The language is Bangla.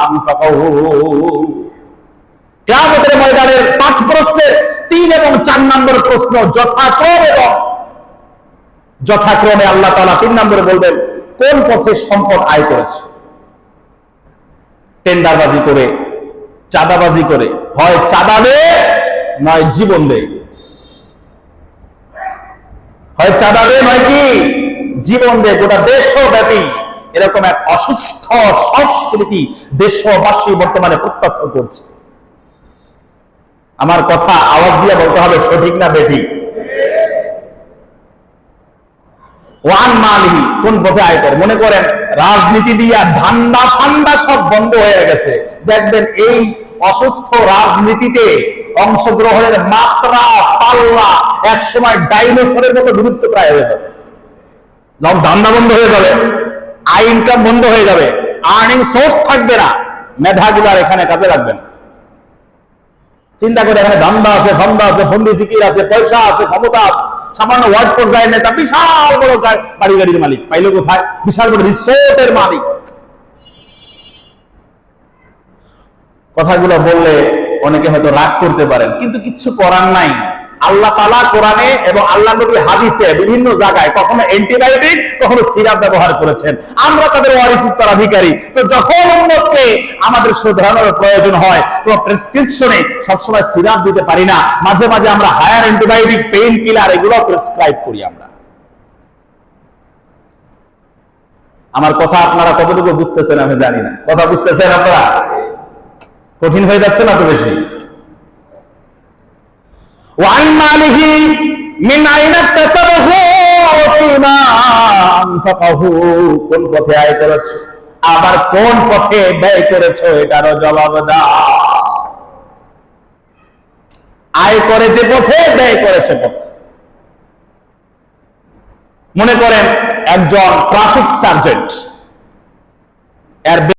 আনফাকাহু। কিয়ামতের ময়দানের 5 প্রশ্নের 3 এবং 4 নম্বর প্রশ্ন যথাক্রমে আল্লাহ তাআলা 3 নম্বরে বলবেন কোন পথে সম্পদ আয় করেছে। টেন্ডারবাজি করে, চাঁদাবাজি করে, হয় চাঁদা দে নয় জীবন দে, হয় চাঁদা দে নয় কি জীবন দে। গোটা দেশব্যাপী এরকম এক অসুস্থ সংস্কৃতি দেশবাসী বর্তমানে প্রত্যক্ষ করছে। আমার কথা আওয়াজ দিয়ে বলতে হবে, সঠিক না বেঠিক? ওয়ান মালিহি, কোন পথে আয় করে। মনে করেন রাজনীতি দিয়া ধান্দা ফান্দা সব বন্ধ হয়ে গেছে, দেখবেন এই অসুস্থ রাজনীতিতে অংশগ্রহণের মাত্রা পাল্লা একসময় ডাইনোসরের মতো বিলুপ্ত প্রায় হয়ে যাবে। যখন ধান্দা বন্ধ হয়ে যাবে, আয় ইনকাম বন্ধ হয়ে যাবে, আর্নিং সোর্স থাকবে না, মেধাগুলার এখানে কাজে রাখবেন। চিন্তা করে, এখানে ধান্দা আছে, ধান্দা আছে, ফন্দি ফিকির আছে, পয়সা আছে, ক্ষমতা আছে, সামান্য ওয়ার্ড পর্যায়ের নেতা, বিশাল বড় বাড়ি গাড়ির মালিক, পাইলো কোথায়? বিশাল বড় রিসোর্টের মালিক। কথাগুলো বললে অনেকে হয়তো রাগ করতে পারেন, কিন্তু কিছু করার নাই। আল্লাহ তাআলা কোরআনে এবং আল্লাহ নবী হাদিসে বিভিন্ন জায়গায় কখনো অ্যান্টিবায়োটিক, কখনো সিরাপ ব্যবহার করেছেন। আমরা তাদের ওয়ারিস উত্তরাধিকারী। তো যখন উম্মতকে আমাদের শুধরানোর প্রয়োজন হয়, তো প্রেসক্রিপশনে সবসময় সিরাপ দিতে পারি না, মাঝে মাঝে আমরা হায়ার অ্যান্টিবায়োটিক, পেইন কিলার এগুলো প্রেসক্রাইব করি আমরা। আমার কথা আপনারা কতটুকু বুঝতেছেন আমি জানি না। কথা বুঝতেছেন আপনারা? কঠিন হয়ে যাচ্ছে না তো বেশি? ওয়ান মালিহি মিন আইনা তাসাবাহু ওয়া ফিমা আনফাকাহু, কোন পথে আয় করেছে, আবার কোন পথে ব্যয় করেছে, এটারও জবাব দাও। আয় করে যে পথে, ব্যয় করে সে পথে। মনে করেন একজন ট্রাফিক সার্জেন্ট, এর